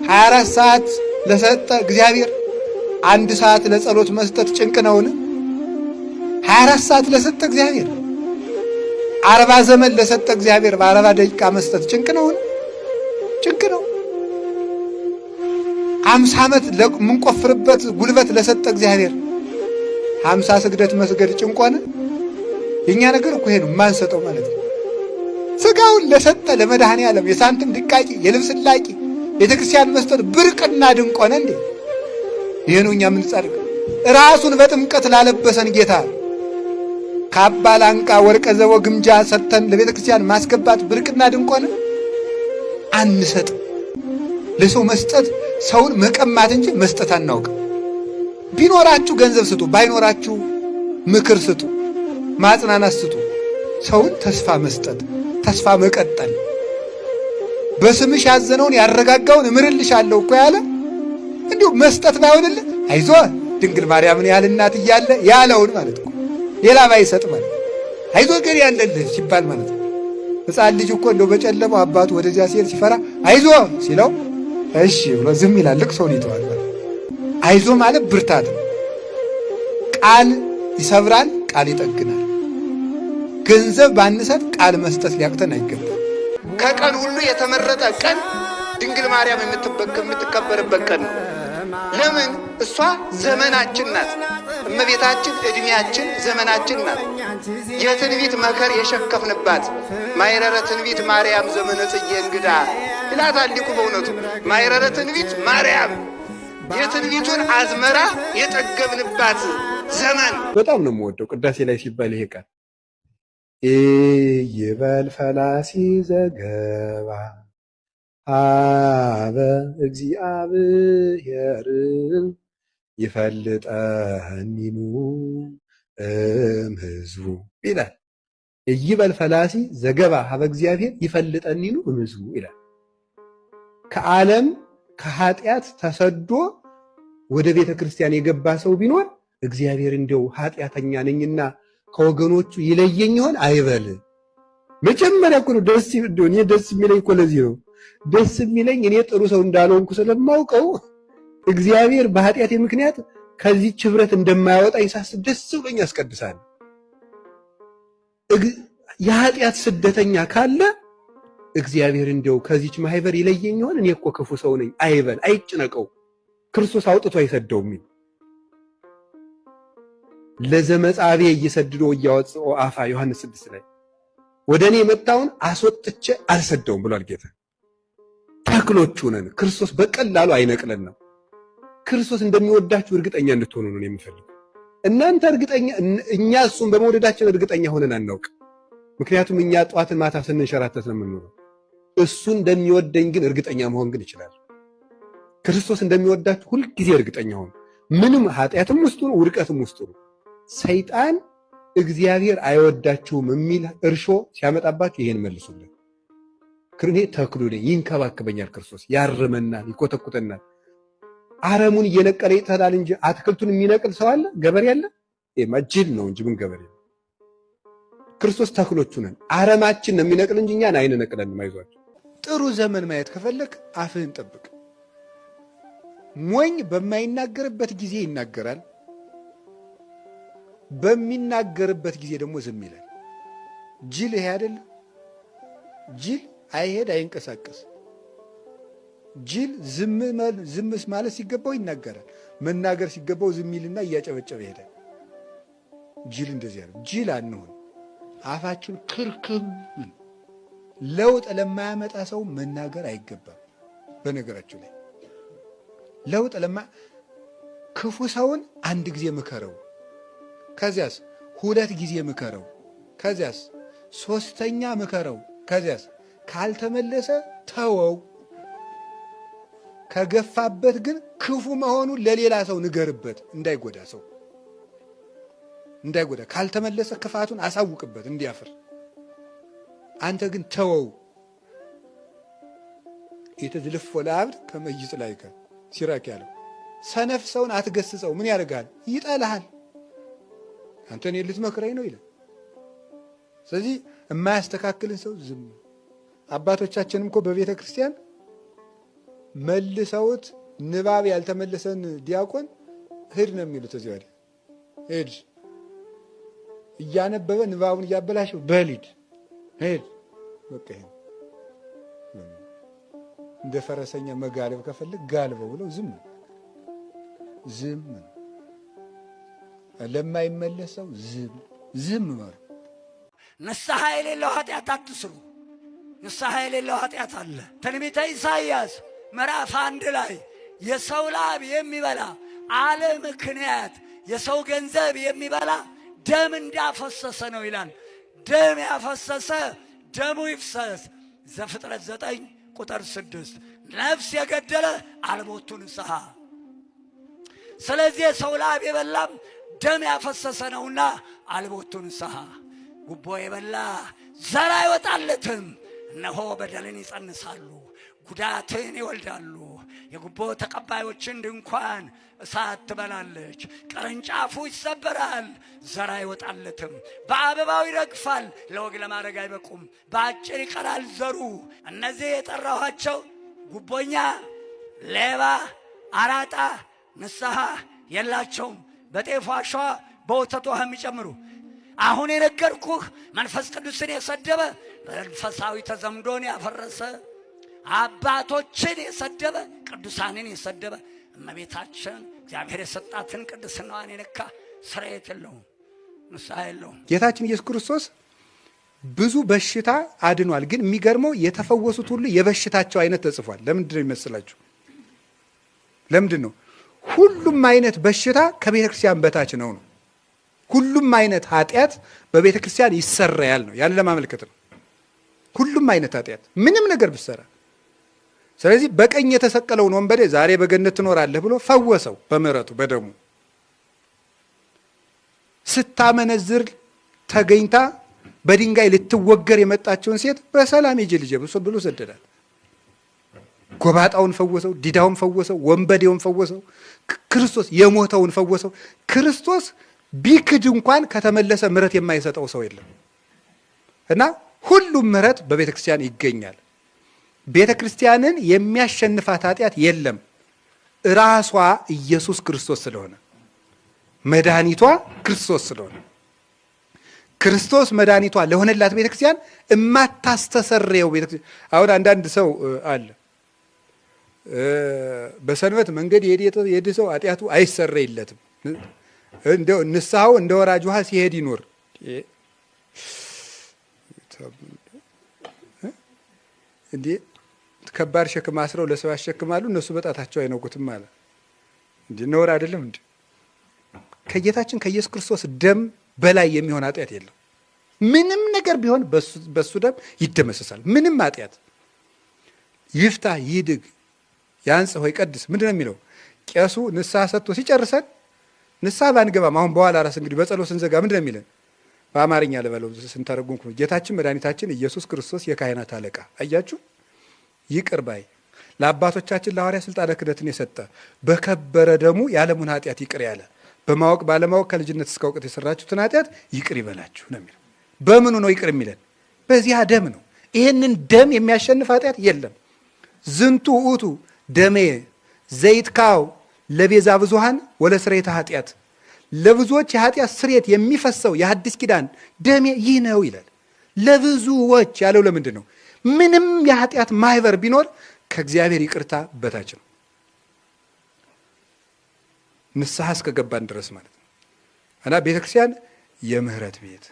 24 ሰዓት ለሰጠ እግዚአብሔር 1 ሰዓት ለጸሎት መስጠት ጭንቅ ነውን? 24 ሰዓት ለሰጠ እግዚአብሔር 40 ዘመን ለሰጠ እግዚአብሔር በ40 ደቂቃ መስጠት ጭንቅ ነውን? ጭንቅ ነው። 50 ዓመት ለምንቆፍርበት ጉልበት ለሰጠ እግዚአብሔር 50 ስግደት መስገድ ጭንቅ ሆነ? የኛ ነገር እኮ ይሄ ነው የማንሰጠው ማለት ነው። ስጋውን ለሰጠ ለመድኃኔ ዓለም የሳንቲም ድቃቂ የልብስ ላቂ ቤተክርስቲያን መስጠት ብርቅና ድንቅ ሆነ እንዴ? ይሄ ነው እኛ የምንጸድቀው። ራሱን በጥምቀት ላለበሰን ጌታ ካባ ላንቃ ወርቀ ዘቦ ግምጃ ሰጥተን ለቤተክርስቲያን ማስገባት ብርቅና ድንቅ ሆነ? አንሰጥ። ለሰው መስጠት ሰውን መቀማት እንጂ መስጠት አናውቅም። ቢኖራችሁ ገንዘብ ስጡ፣ ባይኖራችሁ ምክር ስጡ፣ ማጽናናት ስጡ። ሰውን ተስፋ መስጠት፣ ተስፋ መቀጠል። በስምሽ ያዘነውን ያረጋጋውን እምርልሻለሁ እኮ ያለ እንዲሁ መስጠት ባይሆንልህ አይዞ ድንግል ማርያምን ያህል እናት እያለ ያለውን ማለት ነው። ሌላ ባይሰጥ ማለት አይዞ ገር ያለልህ ሲባል ማለት ነው። ሕፃን ልጅ እኮ እንደው በጨለማው አባቱ ወደዚያ ሲሄድ ሲፈራ አይዞ ሲለው እሺ ብሎ ዝም ይላል። ልቅ ሰውን ይተዋል። አይዞ ማለት ብርታት ነው። ቃል ይሰብራል፣ ቃል ይጠግናል። ገንዘብ ባንሰጥ ቃል መስጠት ሊያቅተን አይገባም። ከቀን ሁሉ የተመረጠ ቀን ድንግል ማርያም የምትከበርበት ቀን ነው። ለምን? እሷ ዘመናችን ናት። እመቤታችን ዕድሜያችን ዘመናችን ናት። የትንቢት መከር የሸከፍንባት ማይረረ ትንቢት ማርያም ዘመነ ጽጌ እንግዳ ይላታል ሊቁ። በእውነቱ ማይረረ ትንቢት ማርያም የትንቢቱን አዝመራ የጠገብንባት ዘመን። በጣም ነው የምወደው ቅዳሴ ላይ ሲባል ይሄ ቃል ይበል ፈላሲ ዘገባ ሀበ እግዚአብሔር ይፈልጠኒኑ እምሕዝቡ ይላል። ይበል ፈላሲ ዘገባ ሀበ እግዚአብሔር ይፈልጠኒኑ እምሕዝቡ ይላል። ከዓለም ከኃጢአት ተሰዶ ወደ ቤተ ክርስቲያን የገባ ሰው ቢኖር እግዚአብሔር እንዲያው ኃጢአተኛ ነኝና ከወገኖቹ ይለየኝ ይሆን አይበል። መጀመሪያ እኮ ነው ደስ የሚለኝ እኮ ለዚህ ነው ደስ የሚለኝ እኔ ጥሩ ሰው እንዳልሆንኩ ስለማውቀው እግዚአብሔር በኃጢአቴ ምክንያት ከዚህች ኅብረት እንደማያወጣኝ ሳስብ ደስ ብሎኝ ያስቀድሳል። የኃጢአት ስደተኛ ካለ እግዚአብሔር እንዲያው ከዚህች ማህበር ይለየኝ ይሆን እኔ እኮ ክፉ ሰው ነኝ አይበል፣ አይጭነቀው። ክርስቶስ አውጥቶ አይሰደውም። ለዘመጻቤ እየሰድዶ እያወጽኦ አፋ ዮሐንስ 6 ላይ ወደ እኔ የመጣውን አስወጥቼ አልሰደውም ብሏል ጌታ። ተክሎቹ ነን። ክርስቶስ በቀላሉ አይነቅለን ነው። ክርስቶስ እንደሚወዳችሁ እርግጠኛ እንድትሆኑ ነው የምፈልገው። እናንተ እርግጠኛ፣ እኛ እሱን በመውደዳችን እርግጠኛ ሆነን አናውቅ። ምክንያቱም እኛ ጧትን ማታ ስንንሸራተት ነው የምንኖረው። እሱ እንደሚወደኝ ግን እርግጠኛ መሆን ግን ይችላል። ክርስቶስ እንደሚወዳችሁ ሁልጊዜ እርግጠኛ ሆኑ። ምንም ኃጢአትም ውስጡ ነው፣ ውድቀትም ውስጡ ነው። ሰይጣን እግዚአብሔር አይወዳችሁም የሚል እርሾ ሲያመጣባችሁ ይሄን መልሱለት። እኔ ተክሉ ነኝ፣ ይንከባከበኛል። ክርስቶስ ያርመናል፣ ይኮተኩተናል። አረሙን እየነቀለ ይተላል እንጂ አትክልቱን የሚነቅል ሰው አለ? ገበሬ አለ? ጅል ነው እንጂ ምን ገበሬ ነው? ክርስቶስ ተክሎቹ ነን። አረማችን ነው የሚነቅል እንጂ እኛን አይነቅለንም። አይዟችሁ። ጥሩ ዘመን ማየት ከፈለክ አፍህን ጠብቅ። ሞኝ በማይናገርበት ጊዜ ይናገራል፣ በሚናገርበት ጊዜ ደግሞ ዝም ይላል። ጅል ይሄ አይደለም? ጅል አይሄድ አይንቀሳቀስ። ጅል ዝምስ ማለት ሲገባው ይናገራል፣ መናገር ሲገባው ዝም ይልና እያጨበጨበ ይሄዳል። ጅል እንደዚህ ያለው። ጅል አንሆን። አፋችን ክርክም። ለውጥ ለማያመጣ ሰው መናገር አይገባም። በነገራችሁ ላይ ለውጥ ክፉ ሰውን አንድ ጊዜ ምከረው፣ ከዚያስ 2 ጊዜ ምከረው፣ ከዚያስ 3ኛ ምከረው፣ ከዚያስ ካልተመለሰ ተወው። ከገፋበት ግን ክፉ መሆኑን ለሌላ ሰው ንገርበት፣ እንዳይጎዳ ሰው እንዳይጎዳ። ካልተመለሰ ክፋቱን አሳውቅበት እንዲያፍር። አንተ ግን ተወው። የተዝልፎ ለአብድ ከመይጽ ላይከ ሲራክ ያለው ሰነፍ ሰውን አትገስጸው። ምን ያደርጋል? ይጠላሃል። አንተ እኔን ልትመክረኝ ነው ይላል። ስለዚህ የማያስተካክልን ሰው ዝም። አባቶቻችንም እኮ በቤተ ክርስቲያን መልሰውት ንባብ ያልተመለሰን ዲያቆን ሂድ ነው የሚሉት። እዚህ ወዲህ ሂድ እያነበበ ንባቡን እያበላሸው በሊድ ሂድ በቃ ይሄ እንደ ፈረሰኛ መጋለብ ከፈልግ ጋልበው ብለው ዝም ለማይመለሰው ዝም ማሩ። ንስሐ የሌለው ኃጢአት አትስሩ። ንስሐ የሌለው ኃጢአት አለ። ትንቢተ ኢሳይያስ ምዕራፍ 1 ላይ የሰው ላብ የሚበላ አለ ምክንያት የሰው ገንዘብ የሚበላ ደም እንዳፈሰሰ ነው ይላል። ደም ያፈሰሰ ደሙ ይፍሰስ። ዘፍጥረት 9 ቁጥር 6 ነፍስ የገደለ አልቦቱ ንስሐ። ስለዚህ የሰው ላብ የበላም ደም ያፈሰሰ ነውና አልቦቱ ንስሐ። ጉቦ የበላ ዘር አይወጣለትም። እነሆ በደልን ይጸንሳሉ፣ ጉዳትን ይወልዳሉ። የጉቦ ተቀባዮችን ድንኳን እሳት ትበላለች። ቅርንጫፉ ይሰበራል፣ ዘር አይወጣለትም። በአበባው ይረግፋል፣ ለወግ ለማድረግ አይበቁም። በአጭር ይቀራል ዘሩ። እነዚህ የጠራኋቸው ጉቦኛ፣ ሌባ፣ አራጣ ንስሐ የላቸውም። በጤፍ አሸዋ በወተት ውሃ የሚጨምሩ አሁን የነገርኩህ መንፈስ ቅዱስን የሰደበ መንፈሳዊ ተዘምዶን ያፈረሰ አባቶችን የሰደበ ቅዱሳንን የሰደበ እመቤታችን እግዚአብሔር የሰጣትን ቅድስናዋን የነካ ስርየት የለውም፣ ንስሐ የለውም። ጌታችን ኢየሱስ ክርስቶስ ብዙ በሽታ አድኗል። ግን የሚገርመው የተፈወሱት ሁሉ የበሽታቸው አይነት ተጽፏል። ለምንድን ነው ይመስላችሁ? ለምንድን ነው? ሁሉም አይነት በሽታ ከቤተ ክርስቲያን በታች ነው። ሁሉም አይነት ኃጢአት በቤተ ክርስቲያን ይሰራያል ነው። ያን ለማመልከት ነው። ሁሉም አይነት ኃጢአት ምንም ነገር ብሰራ። ስለዚህ በቀኝ የተሰቀለውን ወንበዴ ዛሬ በገነት ትኖራለህ ብሎ ፈወሰው በምሕረቱ በደሙ። ስታመነዝር ተገኝታ በድንጋይ ልትወገር የመጣቸውን ሴት በሰላም ሂጂ ልጄ ብሎ ሰደዳት። ጎባጣውን ፈወሰው፣ ዲዳውን ፈወሰው፣ ወንበዴውን ፈወሰው። ክርስቶስ የሞተውን ፈወሰው። ክርስቶስ ቢክድ እንኳን ከተመለሰ ምሕረት የማይሰጠው ሰው የለም እና ሁሉም ምሕረት በቤተ ክርስቲያን ይገኛል። ቤተ ክርስቲያንን የሚያሸንፋት ኃጢአት የለም። ራሷ ኢየሱስ ክርስቶስ ስለሆነ፣ መድኃኒቷ ክርስቶስ ስለሆነ፣ ክርስቶስ መድኃኒቷ ለሆነላት ቤተ ክርስቲያን እማታስተሰርየው ቤተ ክርስቲያን። አሁን አንዳንድ ሰው አለ በሰንበት መንገድ የሄደ ሰው ኃጢአቱ አይሰረይለትም። እንደው ንስሐው እንደ ወራጅ ውሃ ሲሄድ ይኖር። እንዴ ከባድ ሸክም አስረው ለሰው ያሸክማሉ፣ እነሱ በጣታቸው አይነኩትም ማለት እንዴ ነውር አይደለም እንዴ? ከጌታችን ከኢየሱስ ክርስቶስ ደም በላይ የሚሆን ኃጢአት የለም። ምንም ነገር ቢሆን በሱ ደም ይደመሰሳል። ምንም ኃጢአት ይፍታ ይድግ ያንጽህ ሆይ ቀድስ ምንድነው የሚለው? ቄሱ ንስሐ ሰጥቶ ሲጨርሰን ንስሐ ባንገባም አሁን በኋላ ራስ እንግዲህ በጸሎት ስንዘጋ ምንድነው የሚለን? በአማርኛ ለበለው ስንተረጉም ጌታችን መድኃኒታችን ኢየሱስ ክርስቶስ የካህናት አለቃ፣ አያችሁ፣ ይቅር ባይ፣ ለአባቶቻችን ለሐዋርያ ስልጣነ ክህነትን የሰጠ በከበረ ደሙ የዓለሙን ኃጢአት ይቅር ያለ፣ በማወቅ ባለማወቅ ከልጅነት እስከ እውቀት የሰራችሁትን ኃጢአት ይቅር ይበላችሁ ነው የሚለው። በምኑ ነው ይቅር የሚለን? በዚያ ደም ነው። ይህንን ደም የሚያሸንፍ ኃጢአት የለም። ዝንቱ ውእቱ ደሜ ዘይትካው ለቤዛ ብዙኃን ወለስርየተ ኃጢአት፣ ለብዙዎች የኃጢአት ስርየት የሚፈሰው የሐዲስ ኪዳን ደሜ ይህ ነው ይላል። ለብዙዎች ያለው ለምንድን ነው? ምንም የኃጢአት ማህበር ቢኖር ከእግዚአብሔር ይቅርታ በታች ነው፣ ንስሐ እስከገባን ድረስ ማለት ነው። እና ቤተክርስቲያን የምህረት ቤት